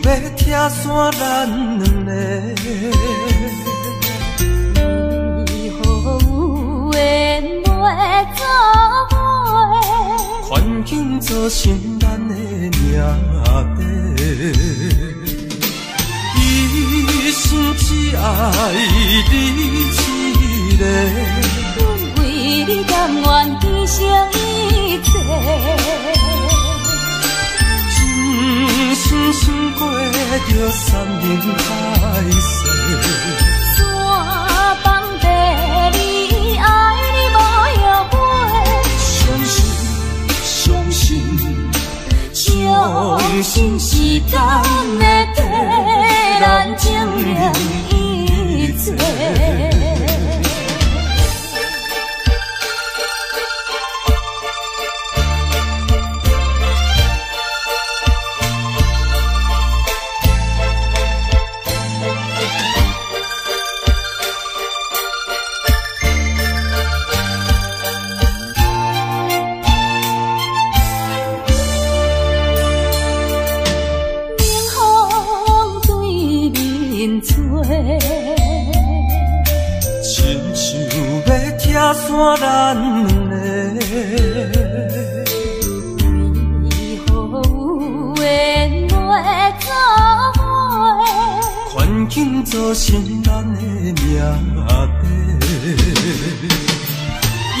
要拆散咱两个。为何有缘袂做伙？环境造成咱的命底。一生只爱你一个。阮为你甘愿牺牲一切。真心想过着山盟海誓，山崩地离，爱你无后悔。相信时间会替咱证明一切。亲像要拆散咱两个，为何有缘袂做伙？环境造成咱的命底。一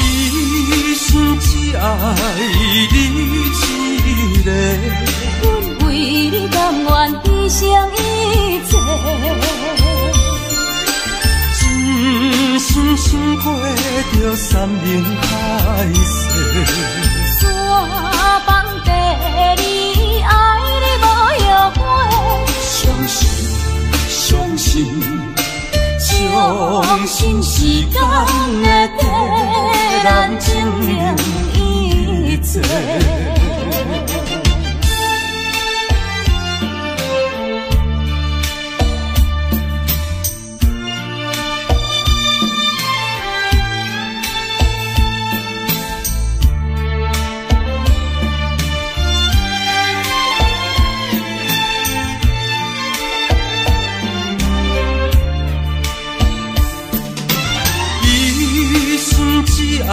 生只爱你一个，阮为你甘愿牺牲一切。真心想过着山盟海誓，山崩地离，爱你无后悔。相信时间会替咱证明一切。只爱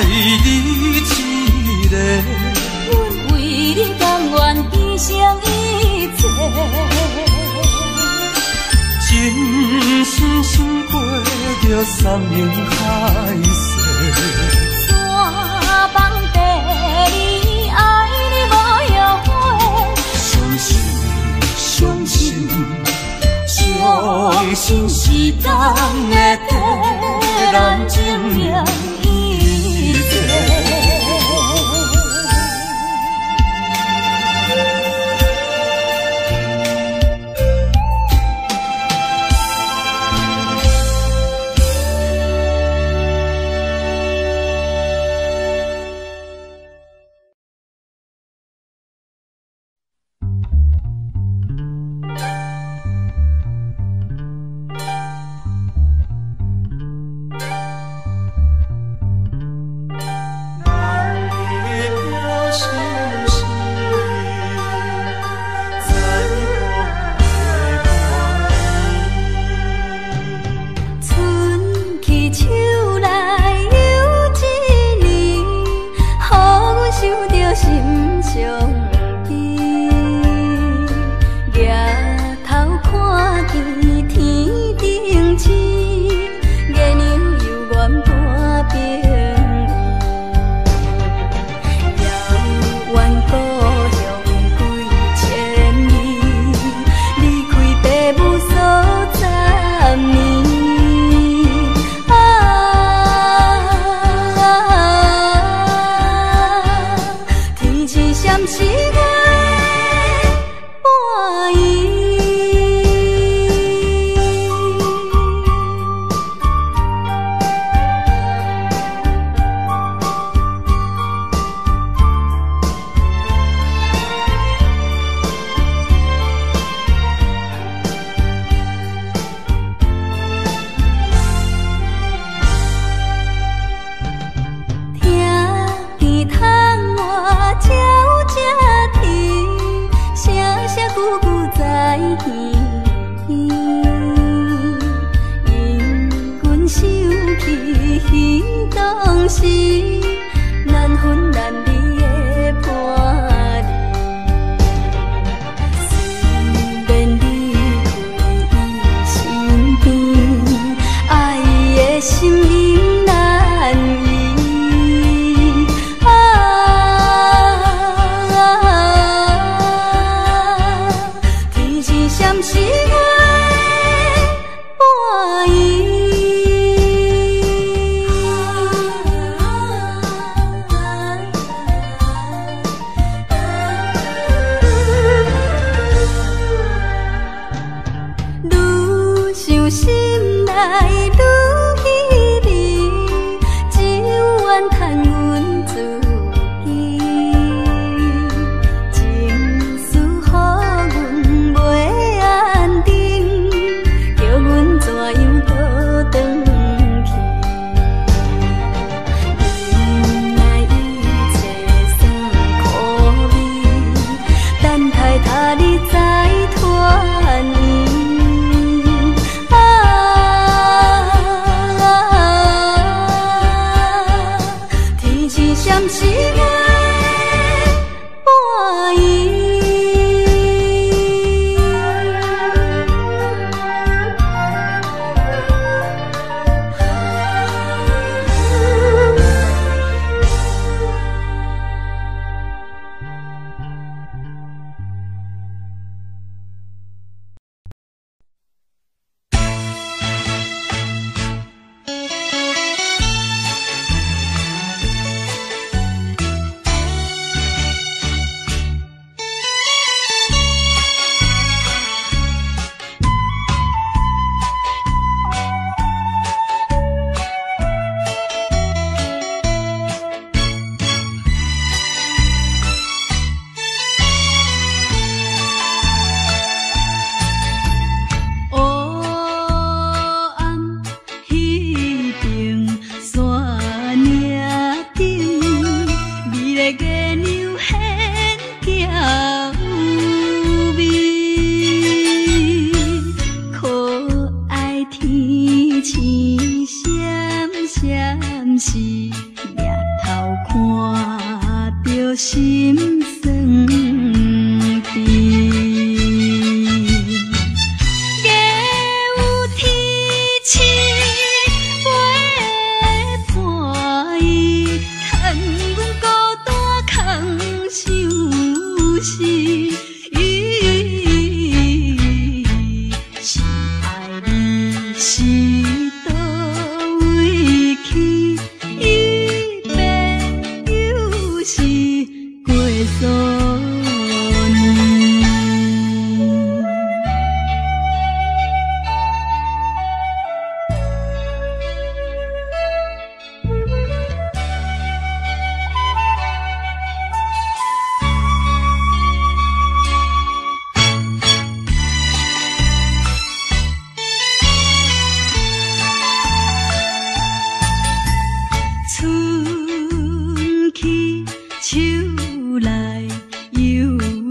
你一个，阮为你甘愿牺牲一切。真心想过着山盟海誓，山崩地离，爱你无后悔。相信时间会替咱证明一切。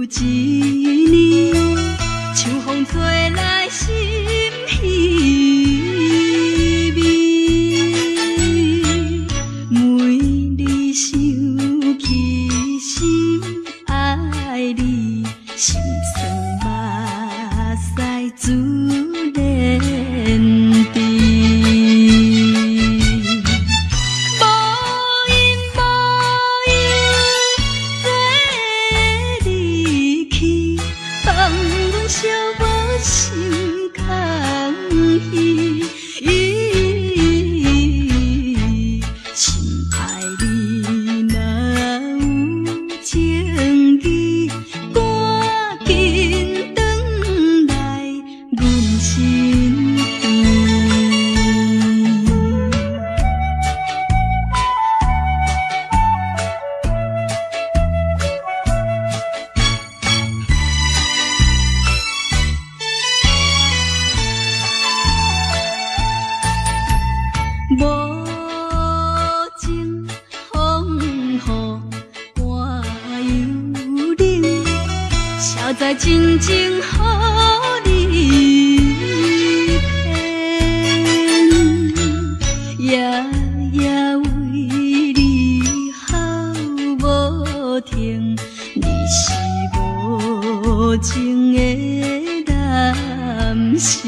一年，秋风吹来心稀微。每日想起心爱你，心酸目屎自然滴。在静静予你骗，夜夜为你好无停，你是无情的男性。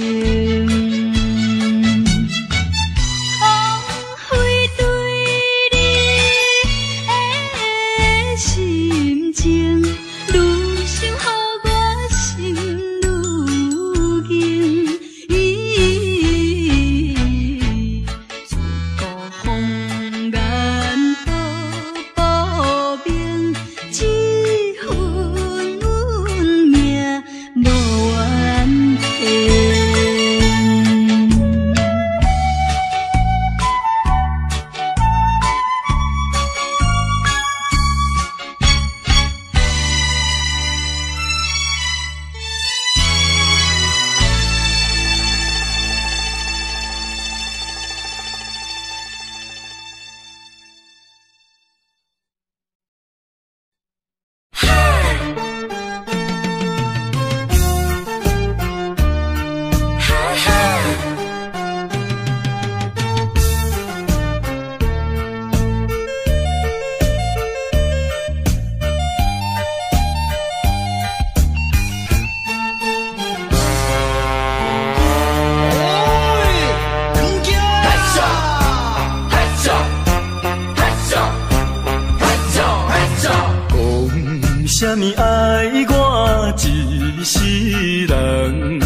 啥物爱我一世人，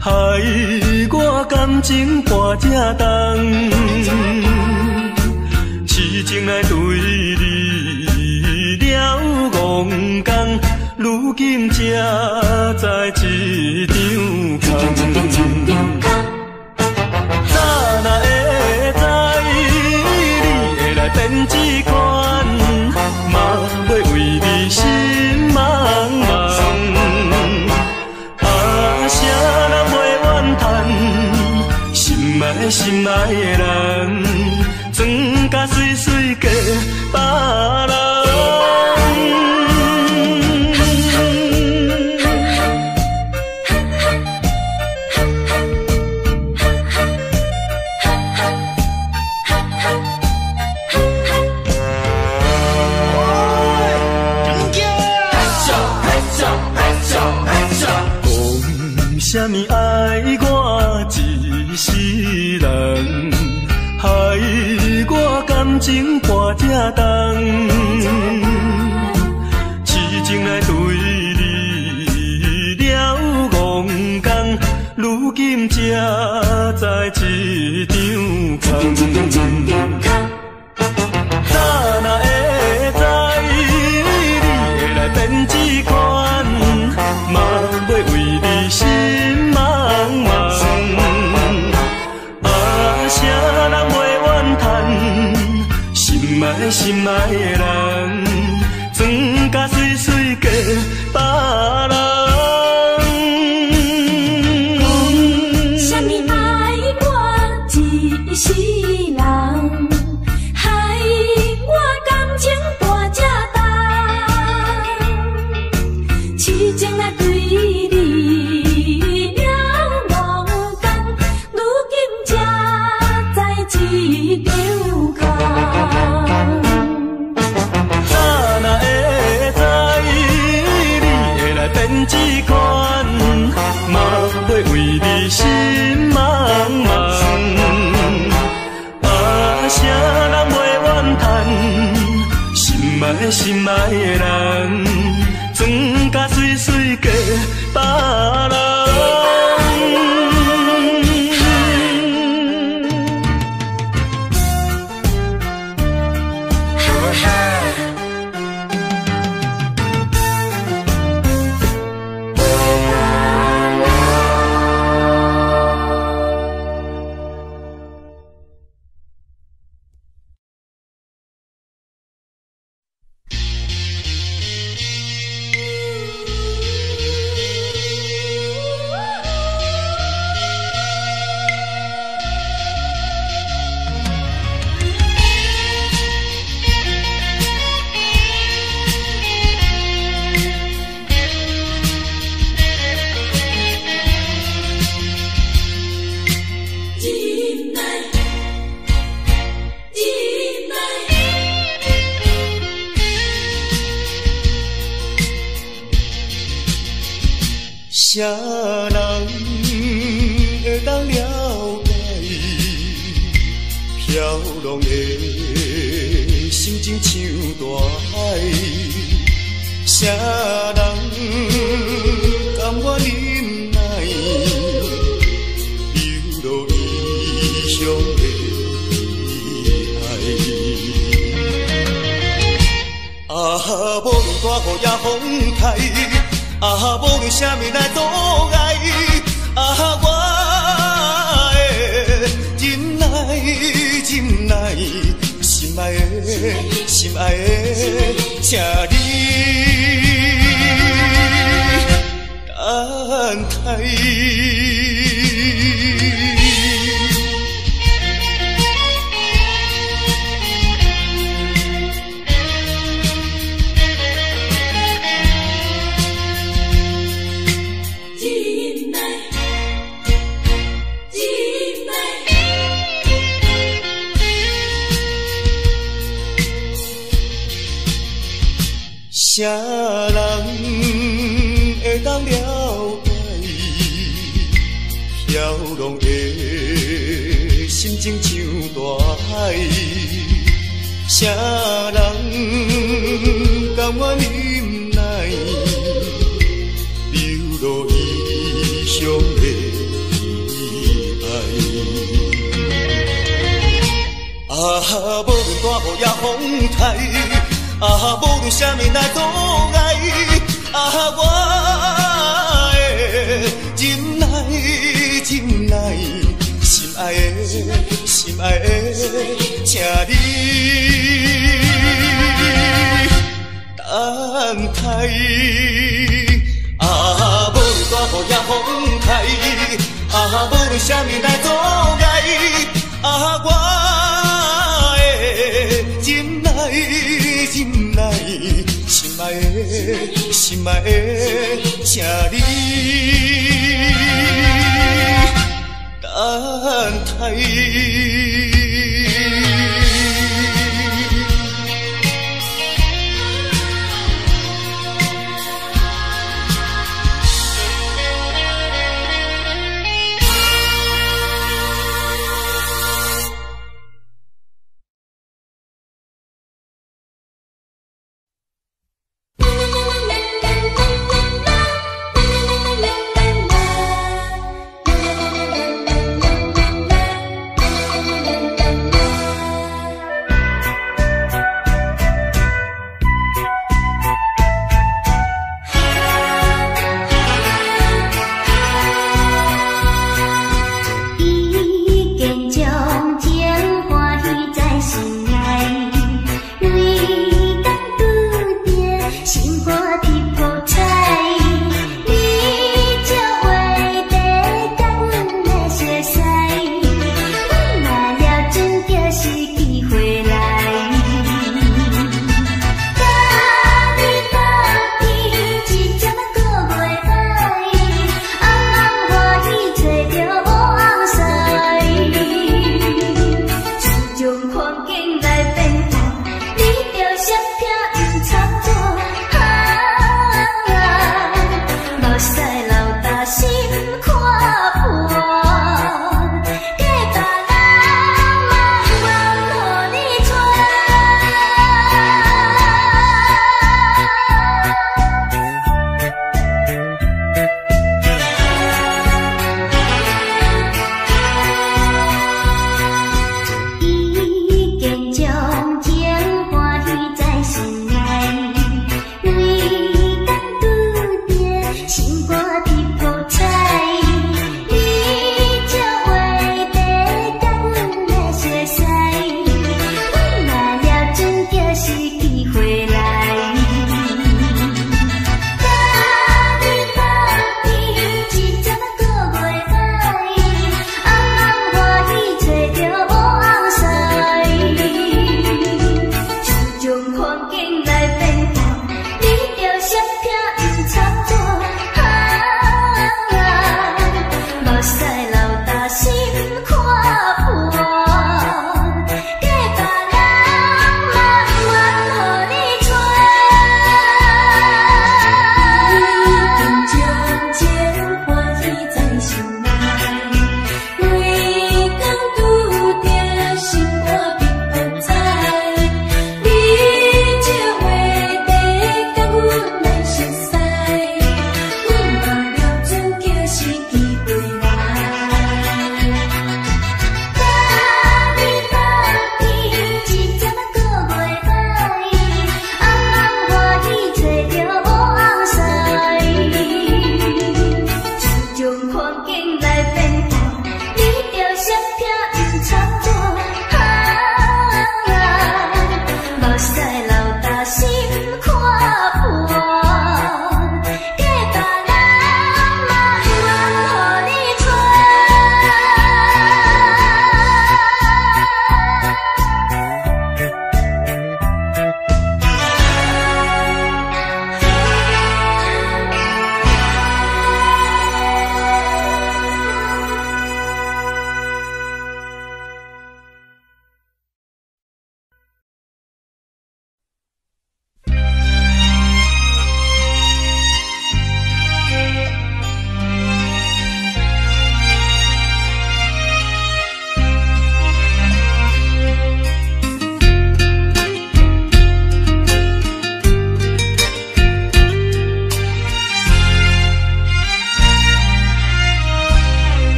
害我感情破这重，痴情来对你了戆讲，如今才知一场空。早若会知你会来变这款，嘛要为你心茫茫。啊，啥人袂怨叹，心爱心爱的人，装甲水水嫁别人。啥物爱我一世人，害我感情破这重，痴情来对你了戆讲，如今才知一场空。早若会知你会来变这款，嘛要为你心茫茫。啊，啥人袂怨叹，心爱心爱的人，装甲水水嫁别人。啥物爱我一世人？痴情来对你了无同，如今才知一场空。哪会知你会来变这款，嘛会为你心茫茫。啊，啥人袂怨叹，心爱的人，装甲水水嫁别人。啥人会当了解飘浪的心情像大海？啥人甘愿忍耐流落异乡的海？啊，无论大雨也风台。啊，无论啥物来阻碍，啊，我的忍耐，忍耐，心爱的，心爱的，请你等待。啥人会当了解飘浪的心情像大海？啥人甘愿忍耐流落异乡的爱？啊，无论大雨也风台。啊，无论啥物来阻碍，啊，我的忍耐，忍耐，心爱的，心爱的，请你等待。啊，无论大雨也风台，啊，无论啥物来阻碍，啊，我的忍耐。忍耐，心爱的，心爱的，请你等待。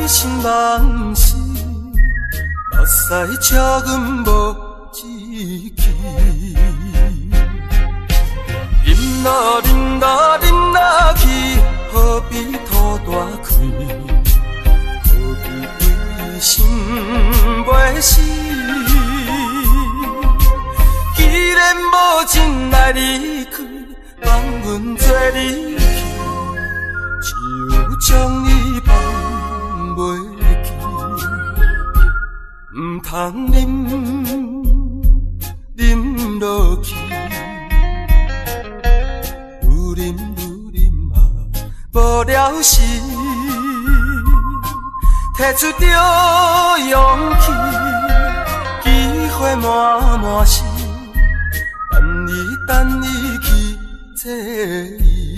心梦死，目屎赤阮无志气。饮落饮落饮落去，何必土大开？何必为心袂死？既然无情来离开，放阮做你去，只有将你放袂记。唔通啉落去，愈啉嘛无了时，摕出着勇气，机会满满是。等你去找伊，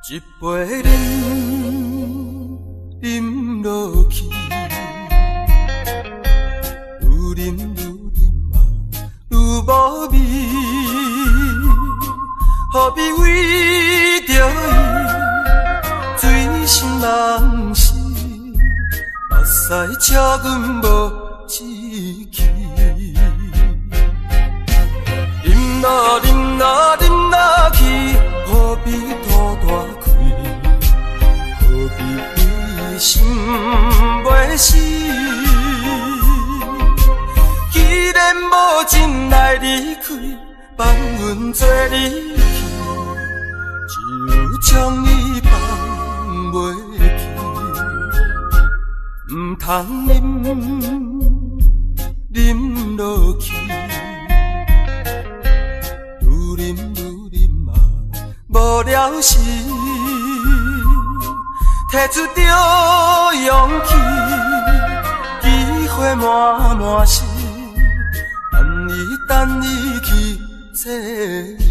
一杯啉落去，愈啉嘛愈无味。何必为着伊醉心梦死，目屎赤阮无志气。饮落饮落饮落去，何必土大开？何必为心袂死？既然无情来离开，放阮做你。将你放袂记，唔通啉落去，愈啉嘛无了时，摕出着勇气，机会满是，等你去找伊。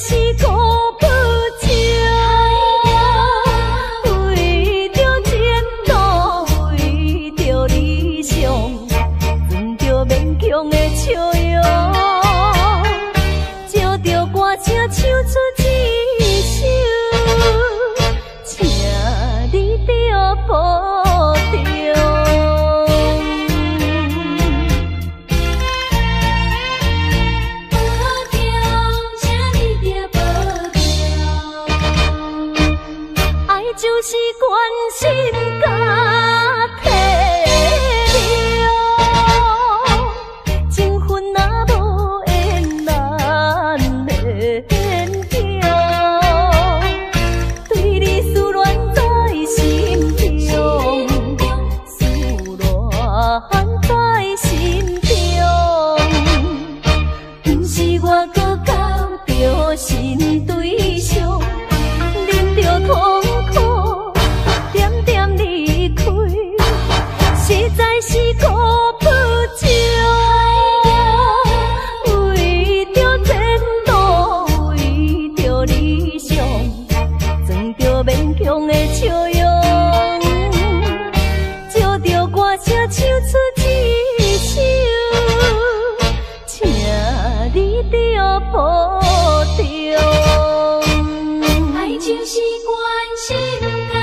是孤不情，为着前途，为着理想，攥着勉强的笑容，借着歌声唱出一首，请你着保重。就是关心甲体谅，情分若无缘难免行，对你思恋在心中，思恋在心中，不是我搁交着新对象，忍着痛苦。实在是孤不情，为着前途，为着理想，攥着勉强的笑容，借着歌声唱出一首，请你着保重。爱就是关心甲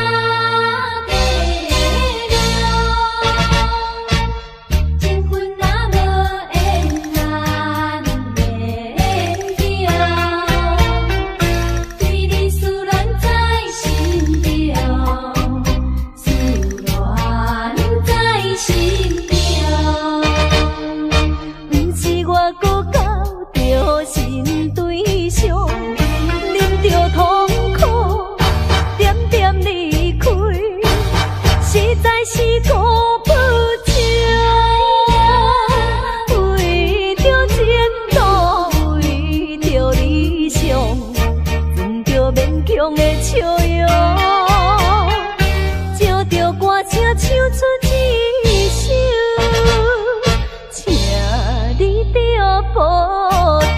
体谅。新对象，忍着痛苦，点点离开，实在是孤不情，为着前途，为着理想，攥着勉强的笑容，借着歌声唱出一首，请你着保重。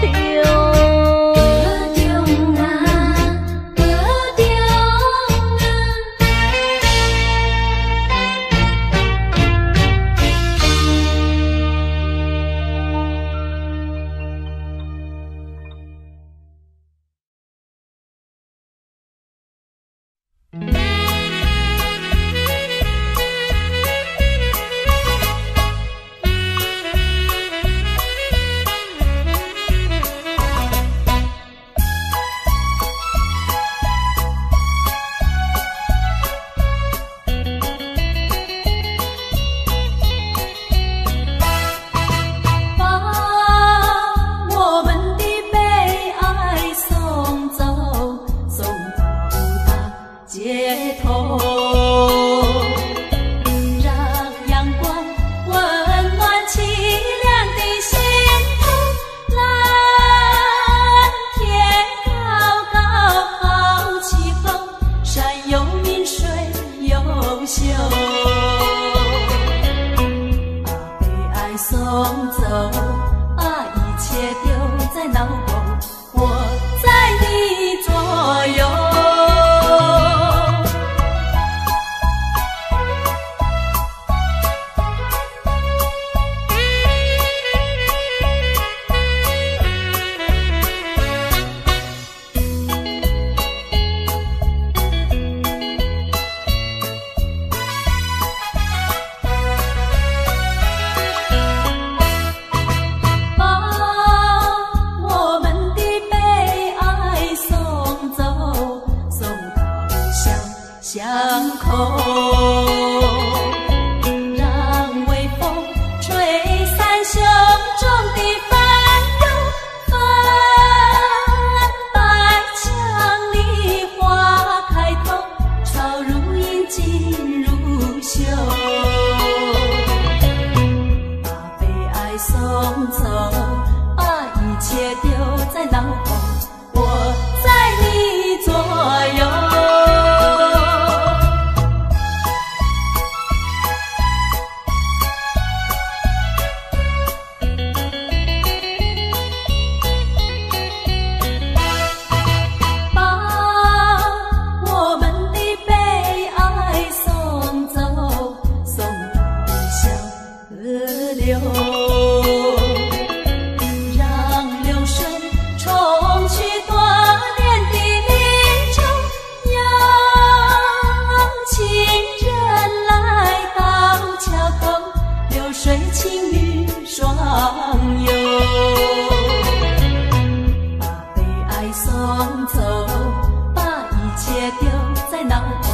切丢在脑后，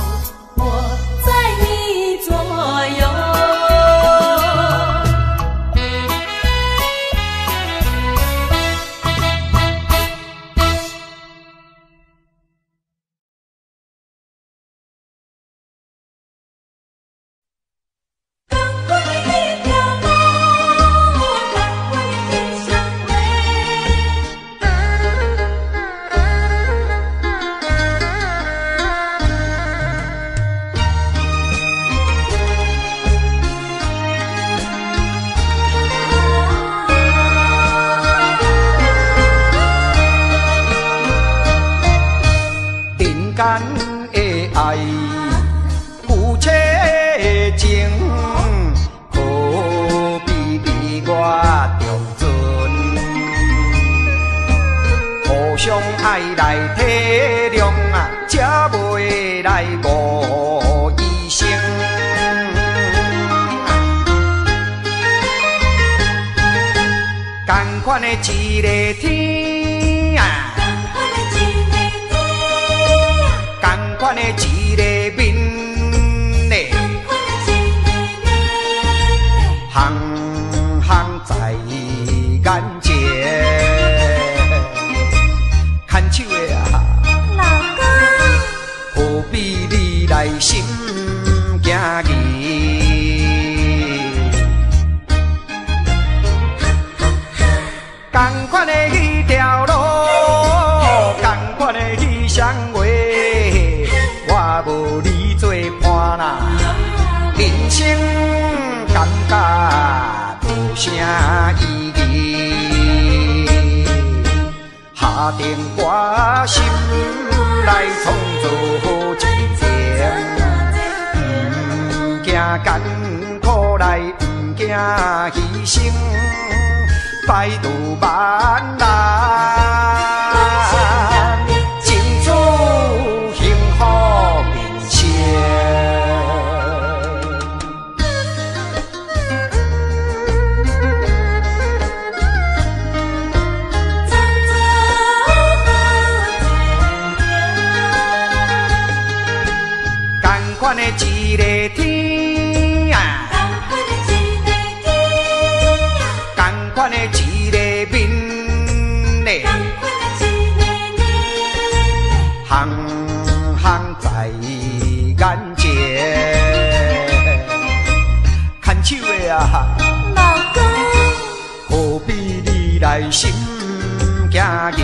我在你左右。爱来体谅啊，才袂来误医生。同款的一个天啊，同款的一个面嘞，行行在眼前。牵手的啊，老公，何必你来心惊疑？同款的迄条路，同款的迄双话，我无你做伴啦，人生感觉无啥意义。下定决心来创造一片，不惊艰苦来，不惊牺牲，百度万难，争取幸福人生。同款的一个天啊，同款的一个面嘞，行行在眼前。牵手的啊，老公，何必你来心惊疑？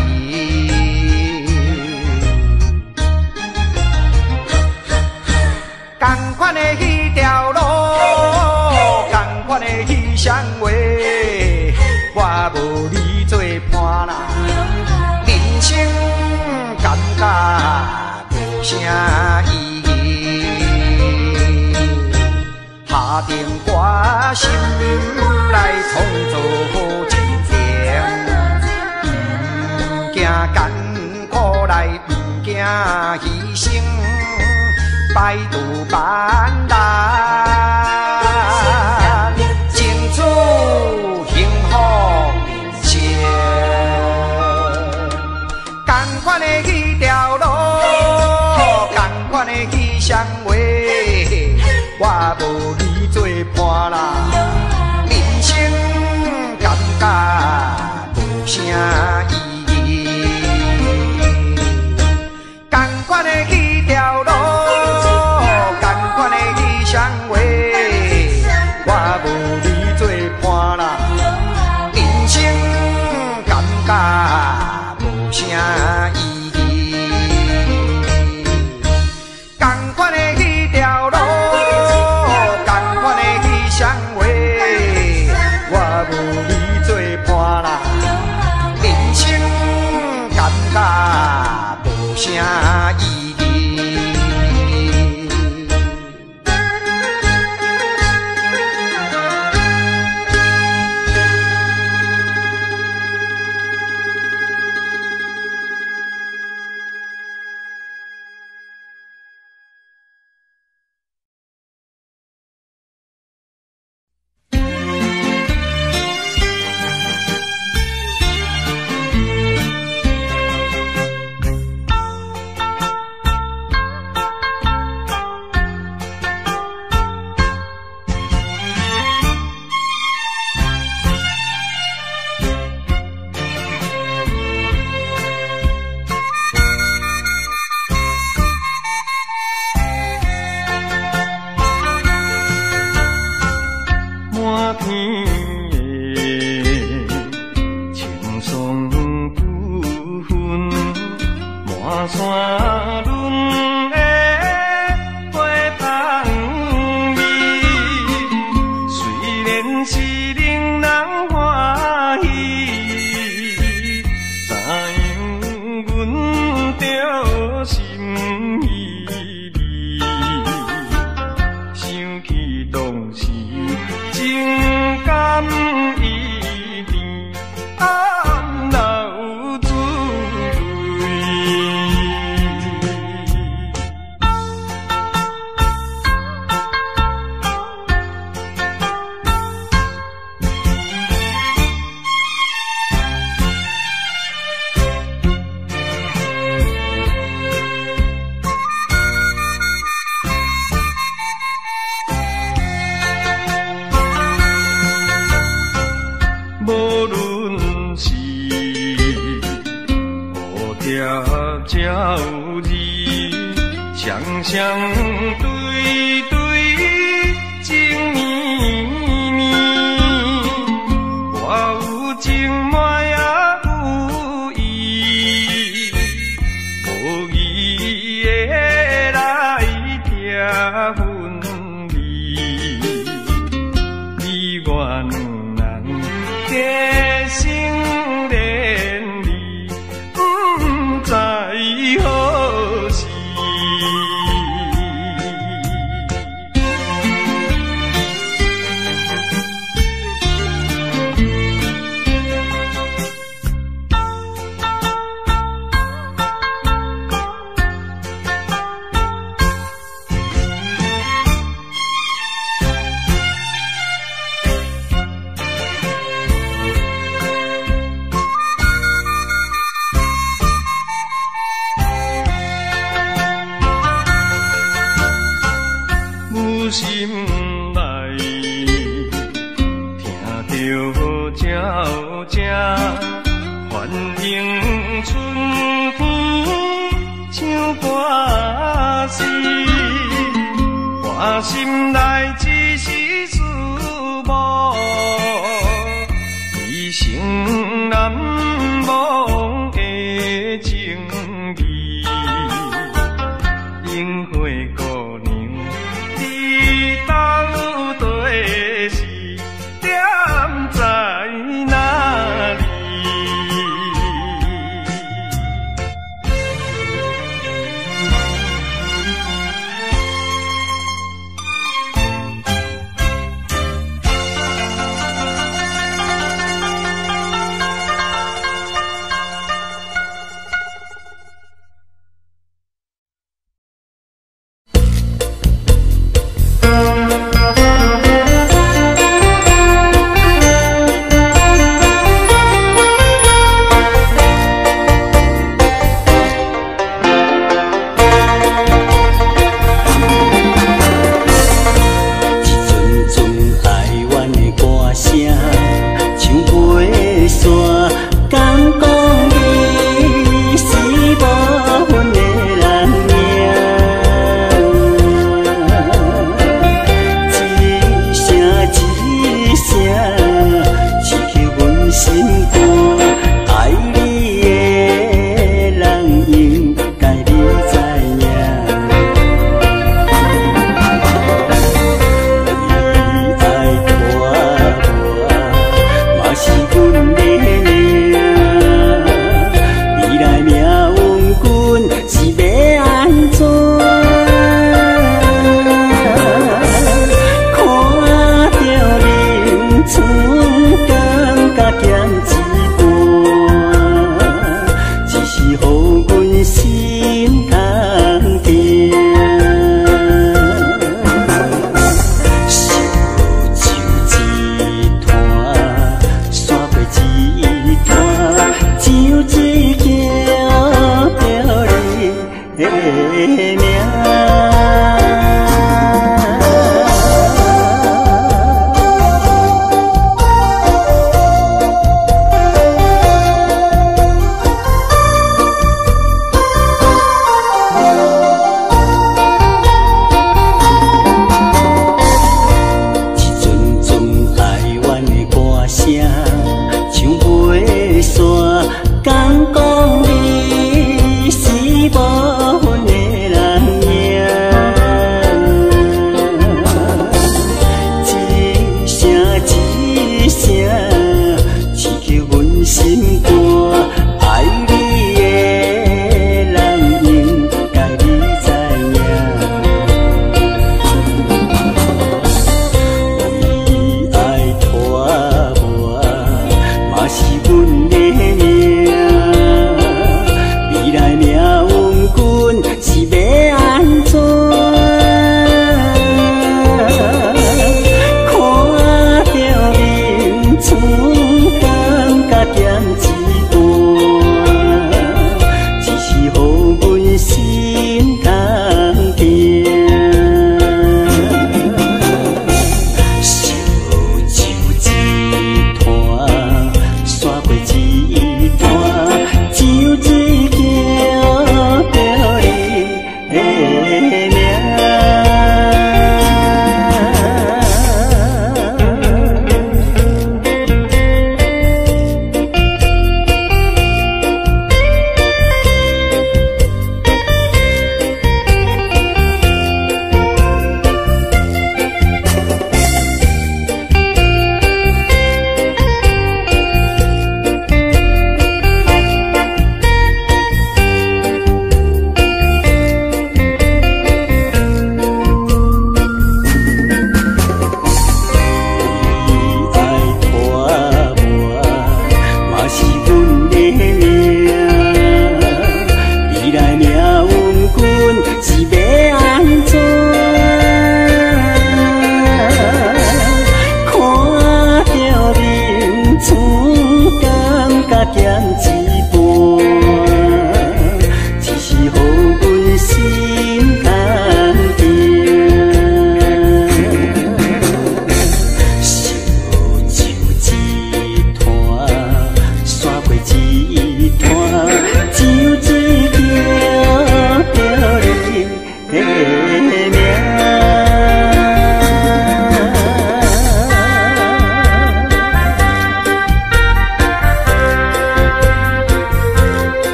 同款的迄条路，同款的迄双话，我无你做伴啦，人生感觉无啥意义。下定决心来创造一片，不惊艰苦来，不惊牺牲。百度万难，争取幸福人生。同款的迄条路，同款的迄双话，我无你做伴啦，人生感觉无啥意义。同款的迄条路。双话，我无你做伴啦，人生感觉无啥意义。同款的迄条路，同款的迄双话，我无你做伴啦，人生感觉无啥意义。山山轮的花香味，虽然是令人欢喜，怎样阮着心依依，想起当时情感依恋，暗流珠泪。无论是蝴蝶鸟儿，双双对对情绵绵，我有情爱也有意，无义的来听分离，你我两人结成连理，不知何时。有心内听着鸟声，欢迎春天唱歌诗，我心内只是思慕，一生难忘的情义，樱花姑娘。你到底是点在哪里？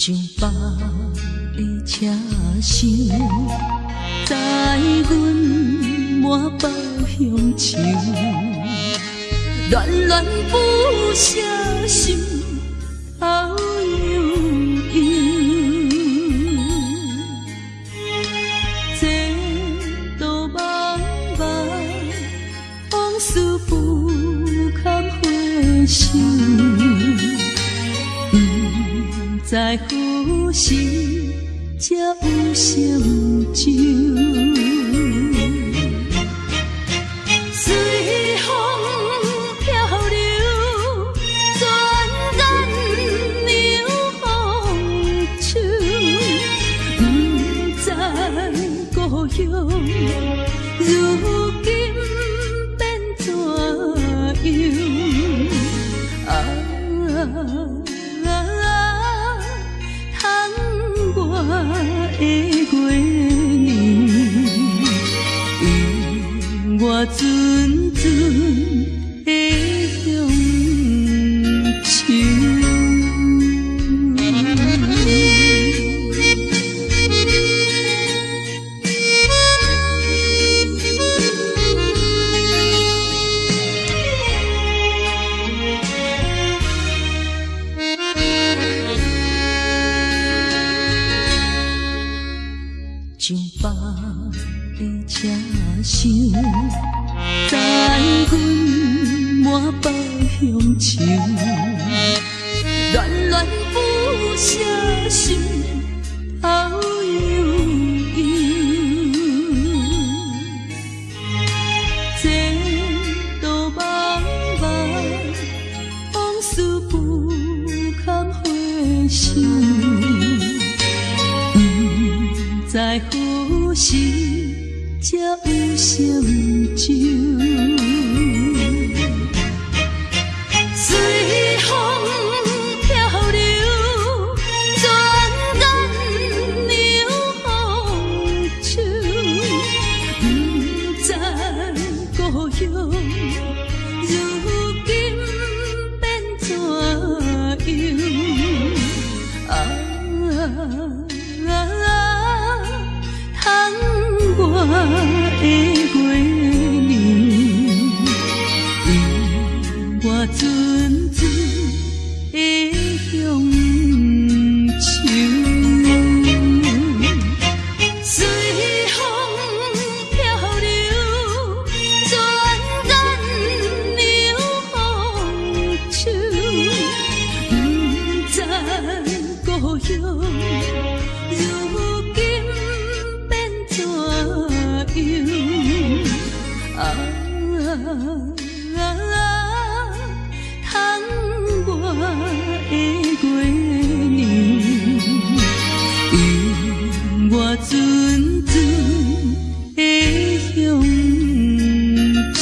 上北的车厢，载阮满北乡愁，恋恋不舍心头悠悠，这道茫茫往事不堪回首。在何时才有成就？随风漂流，转染流风手。不知故乡如今变怎样？的月圆，我阵阵的乡愁。上北的车厢，载阮满北乡愁，恋恋不舍心头悠悠。这道茫茫往事不堪回首。在何时才有成就？随风漂流，转染流风手。不知故乡如今变怎样？我的月圆，我阵阵的乡愁。随风漂流，转染流风手。不知故乡如今变怎我的月圆，我阵阵的乡愁。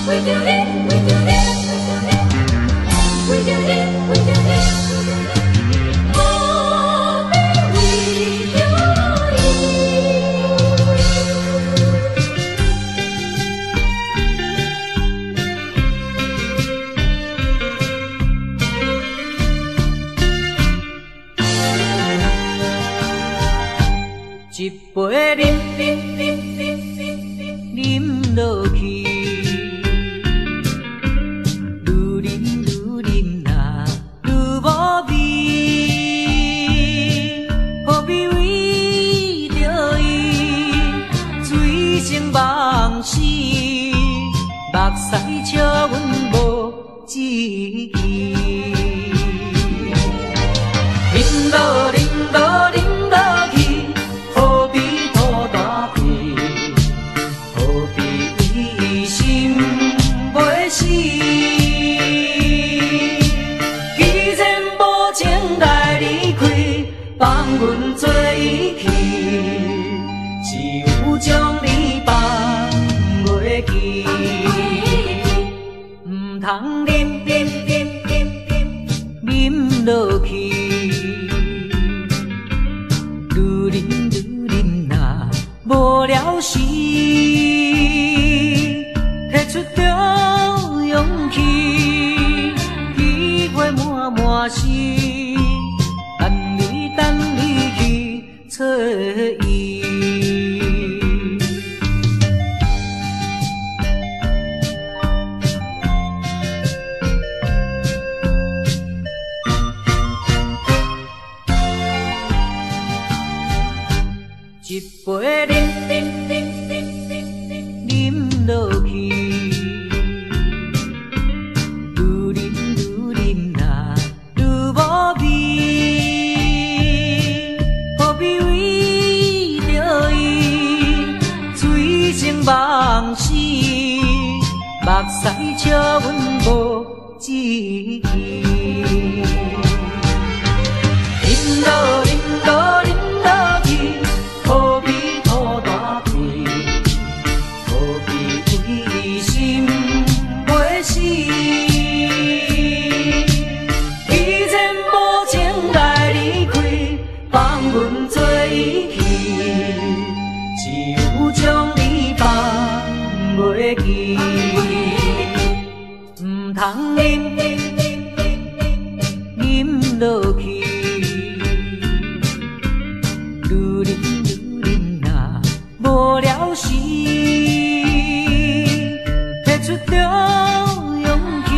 为着你，为着你，为着你，为着你，我要为着伊。一杯饮落去，愈饮呐愈无味，何必为着伊醉生梦死？目屎笑阮无志气，饮落饮落饮落去。何必拖大屁？何必为心袂死？既然无情来离开，放阮做伊去，只有将你放袂记。唔通饮落去。无聊时，摕出着勇气，机会满是，等你去找伊。一杯饮落去，愈饮呐愈无味，何必为着伊醉生梦死？目屎笑阮无志气，饮落饮落饮落去。何必拖大屁？何必为心袂死？既然无情来离开，放阮做伊去，只有将你放袂记。唔通饮落去。无聊时，摕出着勇气，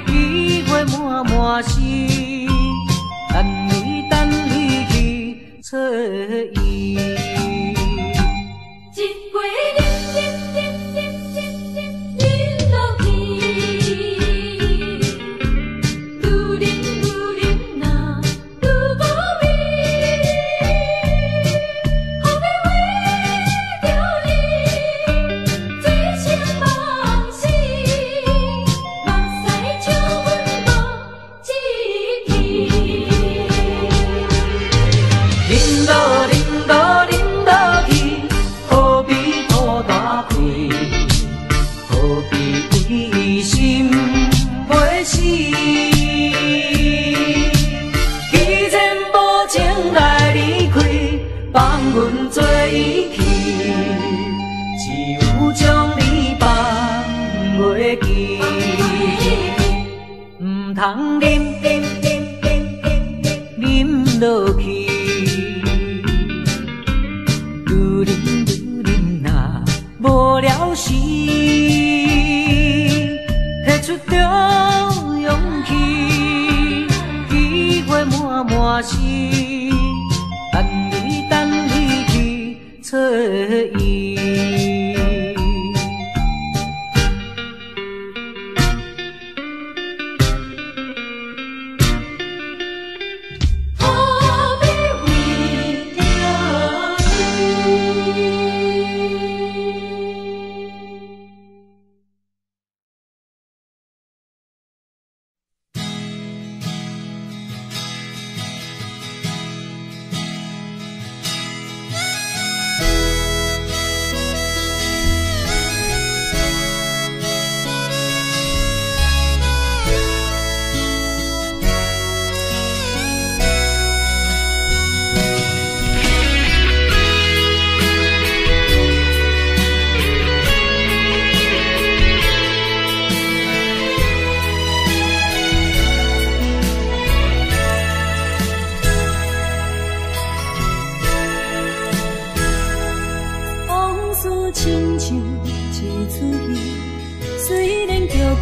机会满是，等你去找伊。一杯饮落去，愈饮呐愈无味。放阮做伊去，只有将你放袂记。唔通饮落去，愈饮呐无聊时，摕出着勇气，机会满是。等你去找伊。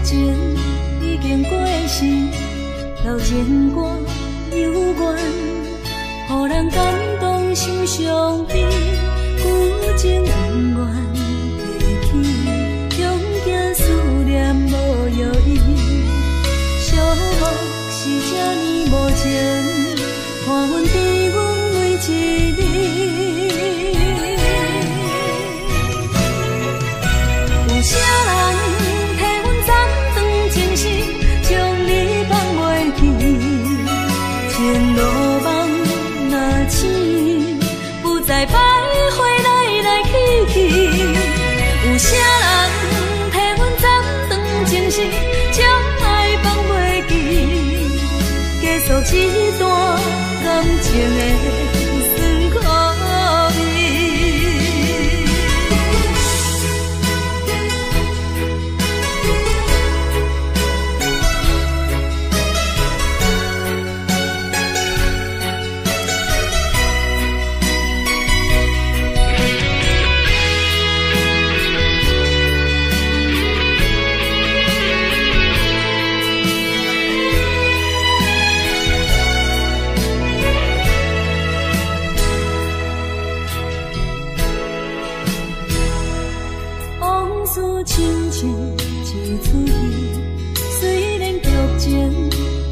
情已经过时，老情歌犹原，予人感动心伤悲，旧情永远提起，强行思念无药医，寂寞是这呢无情，看阮伫阮每一日。有啥人替阮斩断情丝，将你放袂记？前路梦若醒，不再徘徊来来去去。有啥人替阮斩断情丝，将爱放袂记？结束这段感情的酸苦味。亲像一出戏，虽然剧情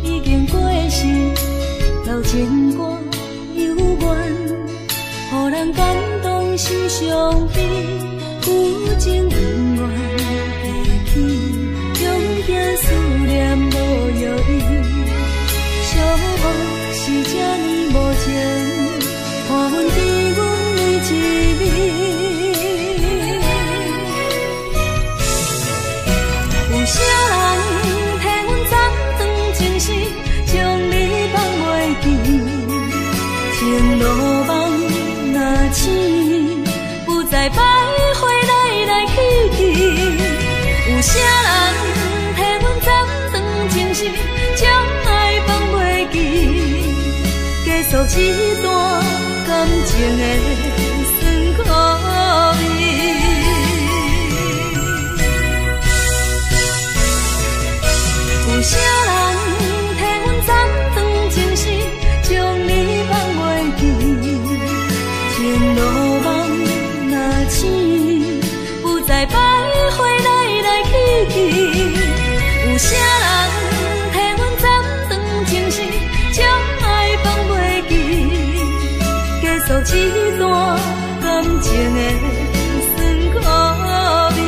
已经过时，老情歌犹原，予人感动心伤悲，旧情永远提起，强行思念无药医，寂寞是这呢无情，看阮伫阮每一日。有啥人替阮斩断情丝，将你放袂记？前路梦若醒，不再徘徊来来去去。有啥人替阮斩断情丝，将爱放袂记？结束这段感情的酸苦味。有啥人替阮斩断情丝，将你放袂记？前路梦若醒，不再徘徊来来去去。有啥人替阮斩断情丝，将爱放袂记？结束这段感情的酸苦味。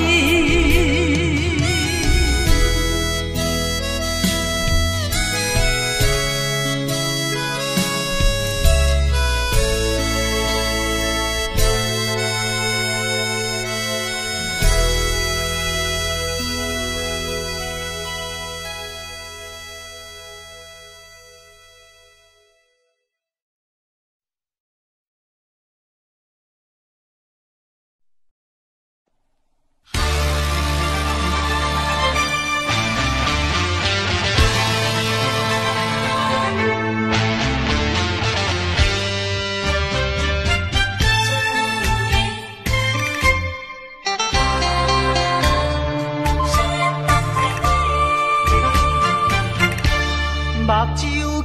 目睭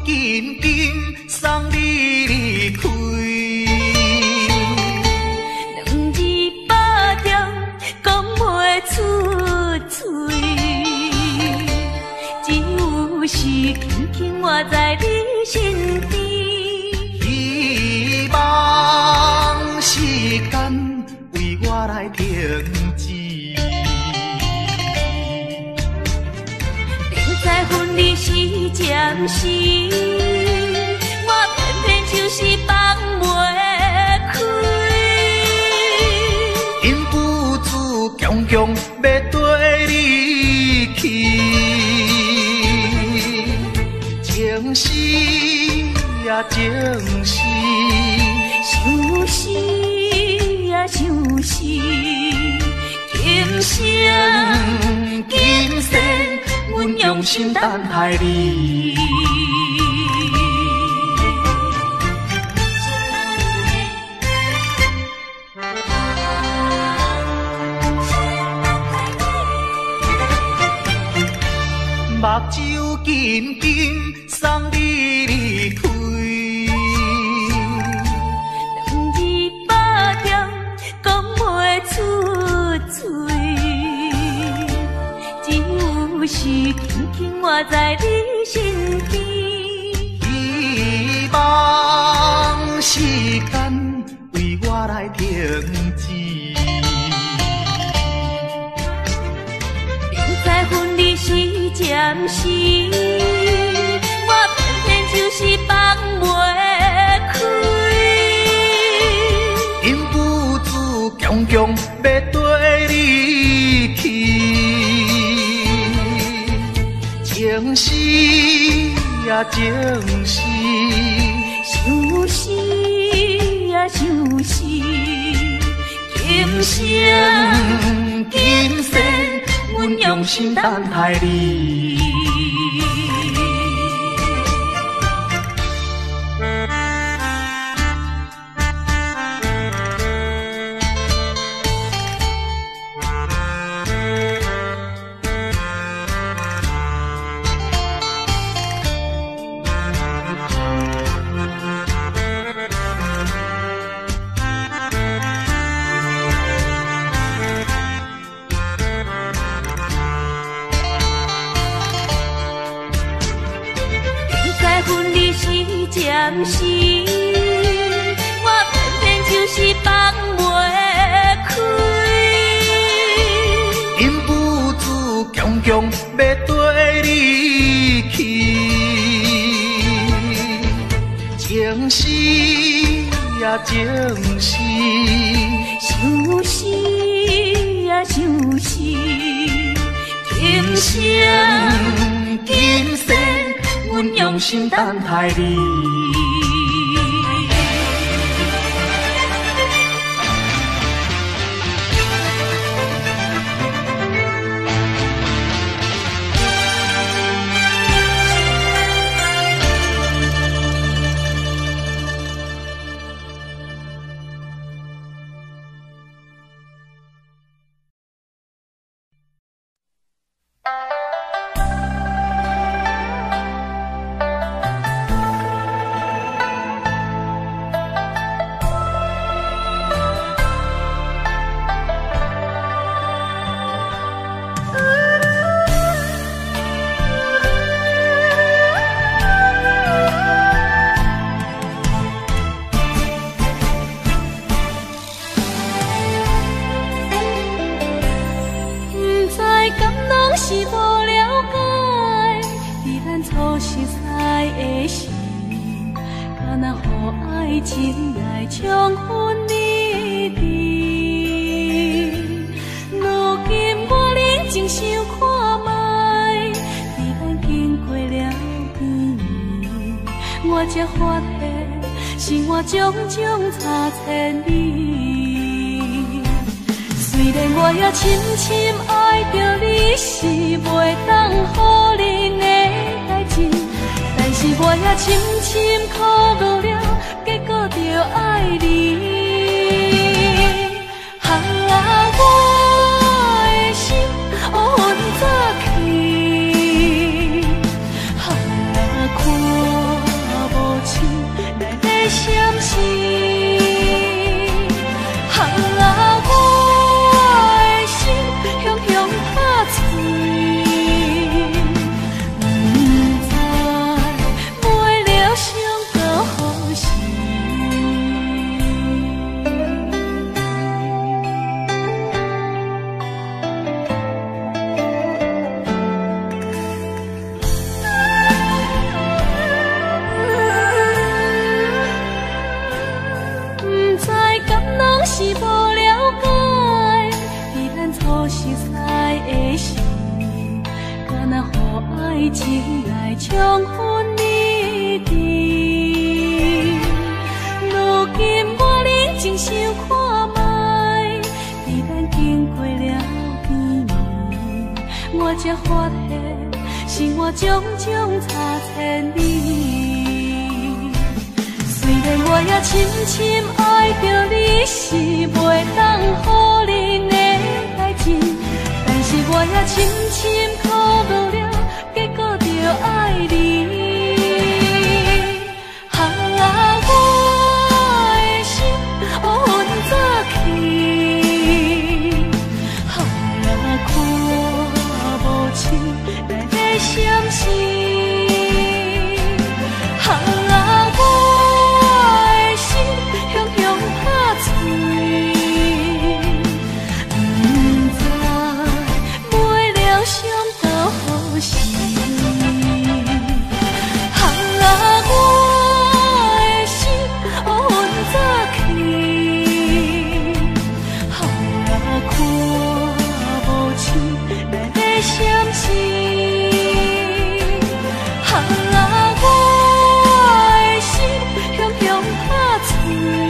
紧紧送你离开，两字百条讲袂出嘴，只有是轻轻活在你身边。希望时间为我来停止。在分离时暂时，我偏偏就是放袂开。因父子强强要跟你去，情是啊情是，想是啊想是，今生今世。阮用心等待你。紧紧送你离开。两字百点讲袂出嘴，只有是轻轻活在你身边。希望时间为我来停止。在分离时暂时，我偏偏就是放袂开。因父子强强要跟你去，情是呀情是，想是呀想是，今生今世。阮用心等待你。暂时，我偏偏就是放袂开。因父子强强要跟你去，情是呀情是，想是呀想是，今生今世。阮用心等待你。情来冲昏你的，如今我认真想看卖，在咱经过了几年，我才发现是我种种差千里。虽然我也深深爱着你，是袂当予人的代志，但是我也深深苦恼了。结果就爱你，我的心温早去，看无情来在闪烁，我的心雄雄打碎，不知买了上高好时。是无了解，在咱初识识的时，敢若予爱情来冲昏你的。如今我认真想看卖，在咱经过了几年，我才发现是我种种差千里。虽然我也深深爱着你，是袂当予人的代志，但是我也深深苦恼了，结果就爱你。你。